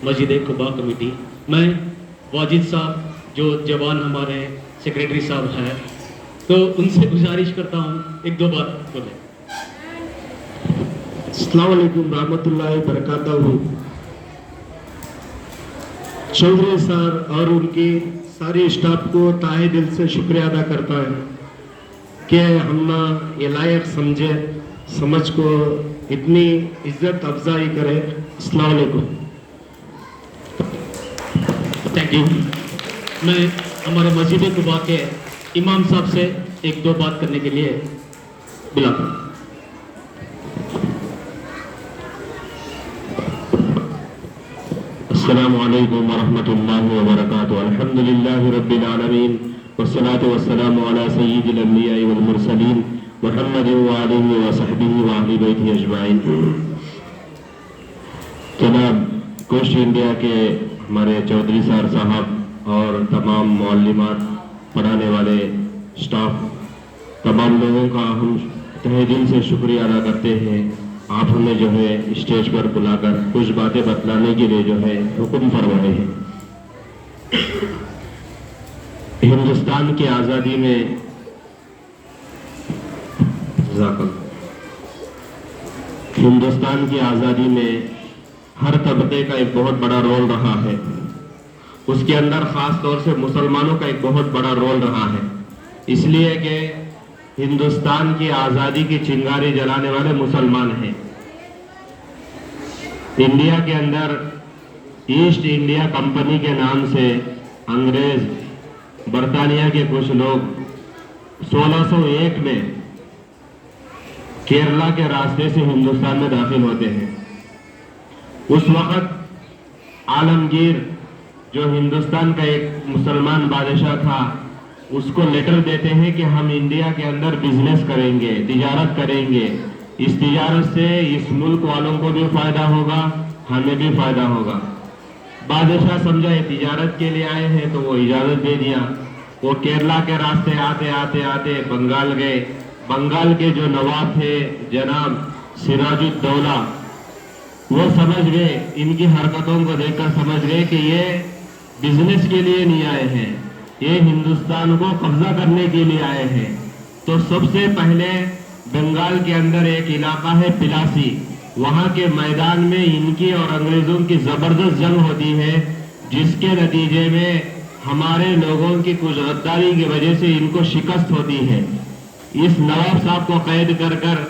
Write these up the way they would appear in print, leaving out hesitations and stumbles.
مسجد Quba committee. میں واجد صاحب جو جوان ہمارے سیکریٹری صاحب ہیں تو ان سے گزارش کرتا ہوں ایک دو بات بولیں. السلام علیکم ورحمۃ اللہ وبرکاتہ. چودھری سر اور ان کی ساری اسٹاف کو تہہ دل سے شکریہ ادا کرتا ہے کہ ہم نے یہ لائق سمجھے سمجھ کو اتنی عزت افزائی کرے. السلام علیکم. Thank you. میں ہمارے مسجد قباء کے امام صاحب سے ایک دو بات کرنے کے لیے بلاتا ہوں. السلام علیکم ورحمۃ اللہ وبرکاتہ. الحمد للہ رب العالمین والصلاة والسلام علی سید الانبیاء والمرسلین محمد وآلہ وصحبہ وآل بیتہ اجمعین. جناب کوشٹ انڈیا کے ہمارے چودھری سر صاحب اور تمام معلمات، پڑھانے والے اسٹاف، تمام لوگوں کا ہم تہہ دل سے شکریہ ادا کرتے ہیں. آپ ہمیں جو ہے اسٹیج پر بلا کر کچھ باتیں بتلانے کے لیے جو ہے حکم فرمائے ہیں. ہندوستان کی آزادی میں ہر طبقے کا ایک بہت بڑا رول رہا ہے. اس کے اندر خاص طور سے مسلمانوں کا ایک بہت بڑا رول رہا ہے، اس لیے کہ ہندوستان کی آزادی کی چنگاری جلانے والے مسلمان ہیں. انڈیا کے اندر ایسٹ انڈیا کمپنی کے نام سے انگریز برطانیہ کے کچھ لوگ 1601 میں کیرلا کے راستے سے ہندوستان میں داخل ہوتے ہیں. اس وقت عالمگیر جو ہندوستان کا ایک مسلمان بادشاہ تھا، اس کو لیٹر دیتے ہیں کہ ہم انڈیا کے اندر بزنس کریں گے، تجارت کریں گے. اس تجارت سے اس ملک والوں کو بھی فائدہ ہوگا، ہمیں بھی فائدہ ہوگا. بادشاہ سمجھا یہ تجارت کے لیے آئے ہیں تو وہ اجازت دے دیا. وہ کیرلا کے راستے آتے آتے آتے بنگال گئے. بنگال کے جو نواب تھے جناب سراج الدولہ، وہ سمجھ گئے، ان کی حرکتوں کو دیکھ کر سمجھ گئے کہ یہ بزنس کے لیے نہیں آئے ہیں، یہ ہندوستان کو قبضہ کرنے کے لیے آئے ہیں. تو سب سے پہلے بنگال کے اندر ایک علاقہ ہے پلاسی، وہاں کے میدان میں ان کی اور انگریزوں کی زبردست جنگ ہوتی ہے، جس کے نتیجے میں ہمارے لوگوں کی کچھ غداری کی وجہ سے ان کو شکست ہوتی ہے. اس نواب صاحب کو قید کر کر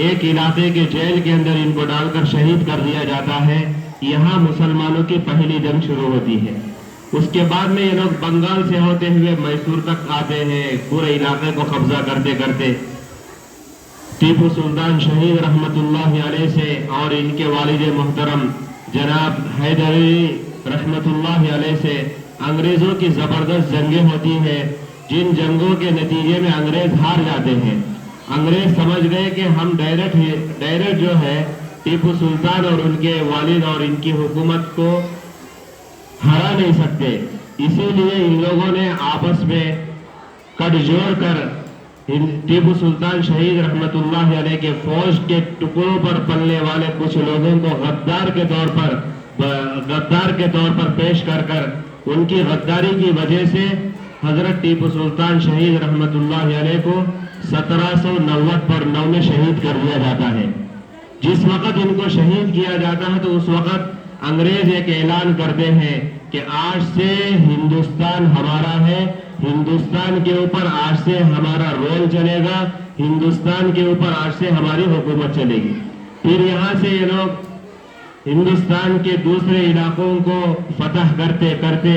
ایک علاقے کے جیل کے اندر ان کو ڈال کر شہید کر دیا جاتا ہے. یہاں مسلمانوں کی پہلی جنگ شروع ہوتی ہے. اس کے بعد میں یہ لوگ بنگال سے ہوتے ہوئے میسور تک آتے ہیں، پورے علاقے کو قبضہ کرتے کرتے. ٹیپو سلطان شہید رحمت اللہ علیہ سے اور ان کے والد محترم جناب حیدر علی رحمت اللہ علیہ سے انگریزوں کی زبردست جنگیں ہوتی ہیں، جن جنگوں کے نتیجے میں انگریز ہار جاتے ہیں. انگریز سمجھ گئے کہ ہم ڈائریکٹ جو ہے ٹیپو سلطان اور ان کے والد اور ان کی حکومت کو ہرا نہیں سکتے. اسی لیے ان لوگوں نے آپس میں کٹ جوڑ کر ٹیپو سلطان شہید رحمت اللہ علیہ کے فوج کے ٹکڑوں پر پلنے والے کچھ لوگوں کو غدار کے طور پر پیش کر کر ان کی غداری کی وجہ سے حضرت ٹیپو سلطان شہید رحمت اللہ علیہ کو 1790 میں شہید کر دیا جاتا ہے. جس وقت ان کو شہید کیا جاتا ہے تو اس وقت انگریز ایک اعلان کرتے ہیں کہ آج سے ہندوستان ہمارا ہے، ہندوستان کے اوپر آج سے ہمارا رول چلے گا، ہندوستان کے اوپر آج سے ہماری حکومت چلے گی. پھر یہاں سے یہ لوگ ہندوستان کے دوسرے علاقوں کو فتح کرتے کرتے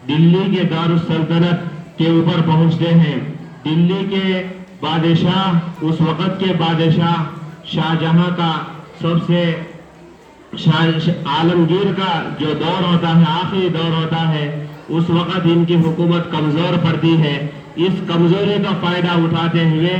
دلی کے دارالسلطنت کے اوپر پہنچتے ہیں. دلی کے بادشاہ، اس وقت کے بادشاہ شاہ جہاں کا سب سے عالمگیر کا جو دور ہوتا ہے، آخری دور ہوتا ہے، اس وقت ان کی حکومت کمزور پڑتی ہے. اس کمزوری کا فائدہ اٹھاتے ہوئے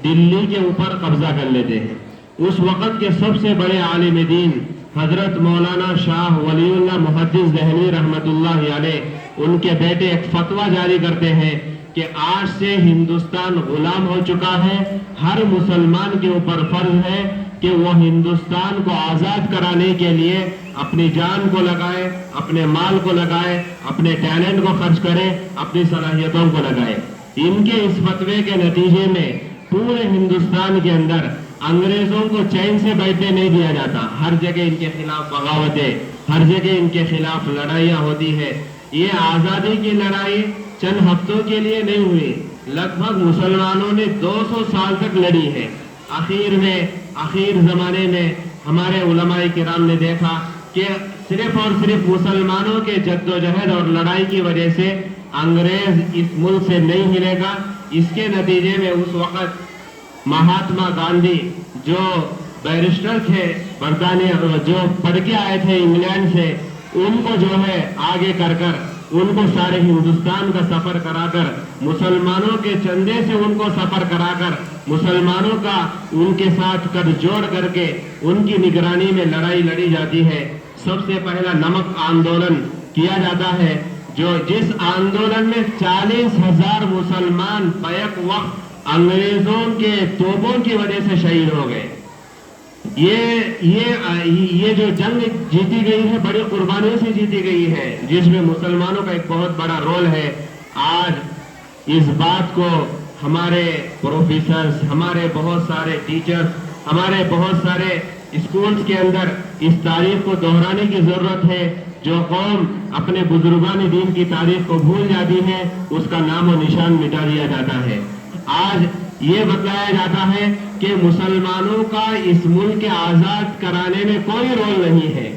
دلی کے اوپر قبضہ کر لیتے ہیں. اس وقت کے سب سے بڑے عالم دین حضرت مولانا شاہ ولی اللہ محدث دہلوی رحمت اللہ علیہ، ان کے بیٹے ایک فتویٰ جاری کرتے ہیں کہ آج سے ہندوستان غلام ہو چکا ہے. ہر مسلمان کے اوپر فرض ہے کہ وہ ہندوستان کو آزاد کرانے کے لیے اپنی جان کو لگائے, اپنے مال کو لگائے, اپنے ٹیلنٹ کو خرچ کرے, اپنی صلاحیتوں کو لگائے. ان کے اس فتوے کے نتیجے میں پورے ہندوستان کے اندر انگریزوں کو چین سے بیٹھنے نہیں دیا جاتا. ہر جگہ ان کے خلاف بغاوتیں, ہر جگہ ان کے خلاف لڑائیاں ہوتی ہے. یہ آزادی کی لڑائی چند ہفتوں کے لیے نہیں ہوئی, لگ بھگ مسلمانوں نے 200 سال تک لڑی ہے. آخر زمانے میں ہمارے علماء کرام نے دیکھا کہ صرف اور صرف مسلمانوں کے جدوجہد اور لڑائی کی وجہ سے انگریز اس ملک سے نہیں ہلے گا. اس کے نتیجے میں اس وقت مہاتما گاندھی جو بیرسٹر تھے برطانیہ, جو پڑھ کے آئے تھے انگلینڈ سے, ان کو جو ہے آگے کر ان کو سارے ہندوستان کا سفر کرا کر, مسلمانوں کے چندے سے ان کو سفر کرا کر, مسلمانوں کا ان کے ساتھ کر جوڑ کر کے ان کی نگرانی میں لڑائی لڑی جاتی ہے. سب سے پہلا نمک آندولن کیا جاتا ہے, جس آندولن میں 40,000 مسلمان بیک وقت انگریزوں کے توپوں کی وجہ سے شہید ہو گئے. یہ جو جنگ جیتی گئی ہے بڑی قربانیوں سے جیتی گئی ہے, جس میں مسلمانوں کا ایک بہت بڑا رول ہے. آج اس بات کو ہمارے پروفیسرز, ہمارے بہت سارے ٹیچرز, ہمارے بہت سارے اسکولز کے اندر اس تاریخ کو دہرانے کی ضرورت ہے. جو قوم اپنے بزرگان دین کی تاریخ کو بھول جاتی ہے اس کا نام و نشان مٹا دیا جاتا ہے. آج یہ بتلایا جاتا ہے کہ مسلمانوں کا اس ملک کے آزاد کرانے میں کوئی رول نہیں ہے.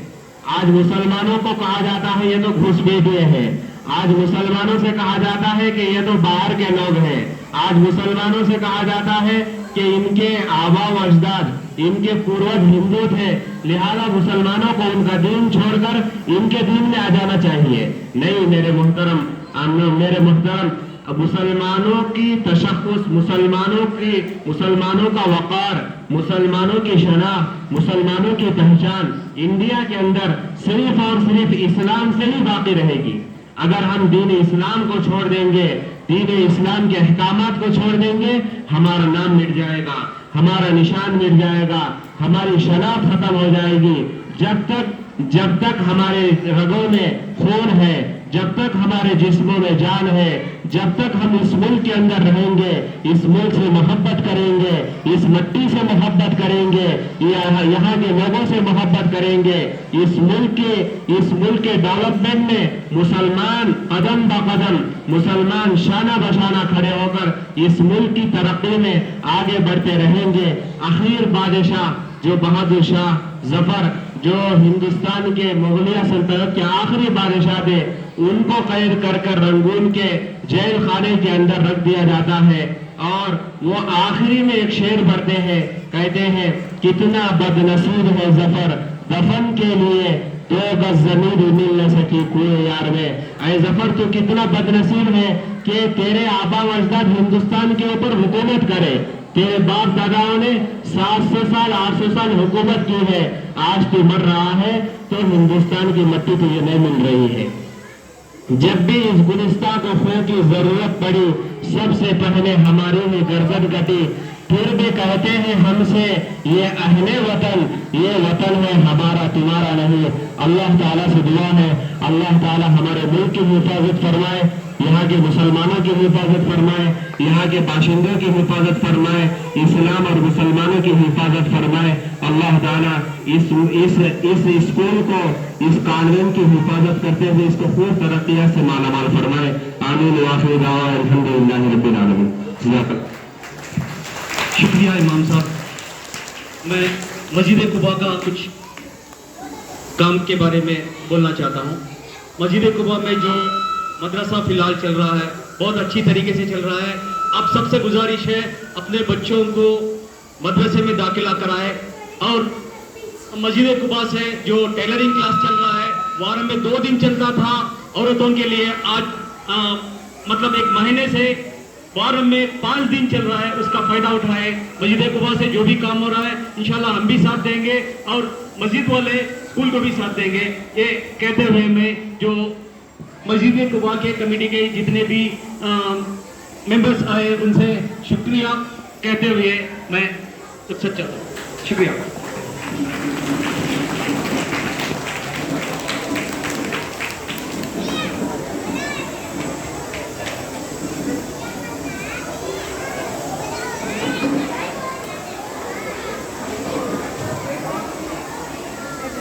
آج مسلمانوں کو کہا جاتا ہے یہ تو گھس بیٹھے ہیں, آج مسلمانوں سے کہا جاتا ہے کہ یہ تو باہر کے لوگ ہیں, آج مسلمانوں سے کہا جاتا ہے کہ ان کے آبا و اجداد, ان کے پوروج ہندو تھے, لہذا مسلمانوں کو ان کا دین چھوڑ کر ان کے دین میں آ جانا چاہیے. نہیں میرے محترم, مسلمانوں کی تشخص, مسلمانوں کا وقار, مسلمانوں کی شناخت, مسلمانوں کی پہچان انڈیا کے اندر صرف اور صرف اسلام سے ہی باقی رہے گی. اگر ہم دین اسلام کو چھوڑ دیں گے, دین اسلام کے احکامات کو چھوڑ دیں گے, ہمارا نام مٹ جائے گا, ہمارا نشان مٹ جائے گا, ہماری شناخت ختم ہو جائے گی. جب تک ہمارے رگوں میں خون ہے, جب تک ہمارے جسموں میں جان ہے, جب تک ہم اس ملک کے اندر رہیں گے, اس ملک سے محبت کریں گے, اس مٹی سے محبت کریں گے, یہاں کے لوگوں سے محبت کریں گے, اس ملک کے ڈیولپمنٹ میں مسلمان قدم با قدم, مسلمان شانہ بشانہ کھڑے ہو کر اس ملک کی ترقی میں آگے بڑھتے رہیں گے. آخر بادشاہ جو بہادر شاہ ظفر, جو ہندوستان کے مغلیہ سلطنت کے آخری بادشاہ تھے, ان کو قید کر رنگون کے جیل خانے کے اندر رکھ دیا جاتا ہے. اور وہ آخری میں ایک شعر پڑھتے ہیں, کہتے ہیں کتنا بد نصیب ہے ظفر, دفن کے لیے 2 گز زمین مل نہ سکی کوئے یار میں. اے ظفر تو کتنا بد نصیب ہے کہ تیرے آبا و اجداد ہندوستان کے اوپر حکومت کرے, تیرے باپ داداؤں نے 700 سال 800 سال حکومت کی ہے, آج تو مر رہا ہے تو ہندوستان کی مٹی تجھے نہیں مل رہی ہے. جب بھی اس گلستان کو خون کی ضرورت پڑی سب سے پہلے ہماری ہی گردن کٹی, پھر بھی کہتے ہیں ہم سے یہ اہل وطن, یہ وطن ہے ہمارا تمہارا نہیں. اللہ تعالیٰ سے دعا ہے اللہ تعالیٰ ہمارے ملک کی حفاظت فرمائے, یہاں کے مسلمانوں کی حفاظت فرمائے, یہاں کے باشندوں کی حفاظت فرمائے, اسلام اور مسلمانوں کی حفاظت فرمائے. اللہ تعالیٰ اس اسکول کو, اس کانوین کی حفاظت کرتے ہوئے اس کو خوب ترقیات سے مالا مال فرمائے. آمین وآخر دعوانا الحمدللہ رب العالمین. شکریہ امام صاحب. میں مسجد قباء کا کچھ کام کے بارے میں بولنا چاہتا ہوں. مسجد قباء میں جو مدرسہ فی الحال چل رہا ہے بہت اچھی طریقے سے چل رہا ہے. آپ سب سے گزارش ہے اپنے بچوں کو مدرسے میں داخلہ کرائے. اور مسجد قباء سے جو ٹیلرنگ کلاس چل رہا ہے وارہ میں 2 دن چلتا تھا عورتوں کے لیے, آج مطلب 1 مہینے سے وارہ میں 5 دن چل رہا ہے. اس کا فائدہ اٹھائے. مسجد قباء سے جو بھی کام ہو رہا ہے انشاءاللہ ہم بھی ساتھ دیں گے اور مسجد والے اسکول کو بھی ساتھ دیں گے. یہ کہتے ہوئے میں جو مسجد قباء کے کمیٹی کے جتنے بھی ممبرز آئے ان سے شکریہ کہتے ہوئے میں رخصت چاہتا ہوں. شکریہ.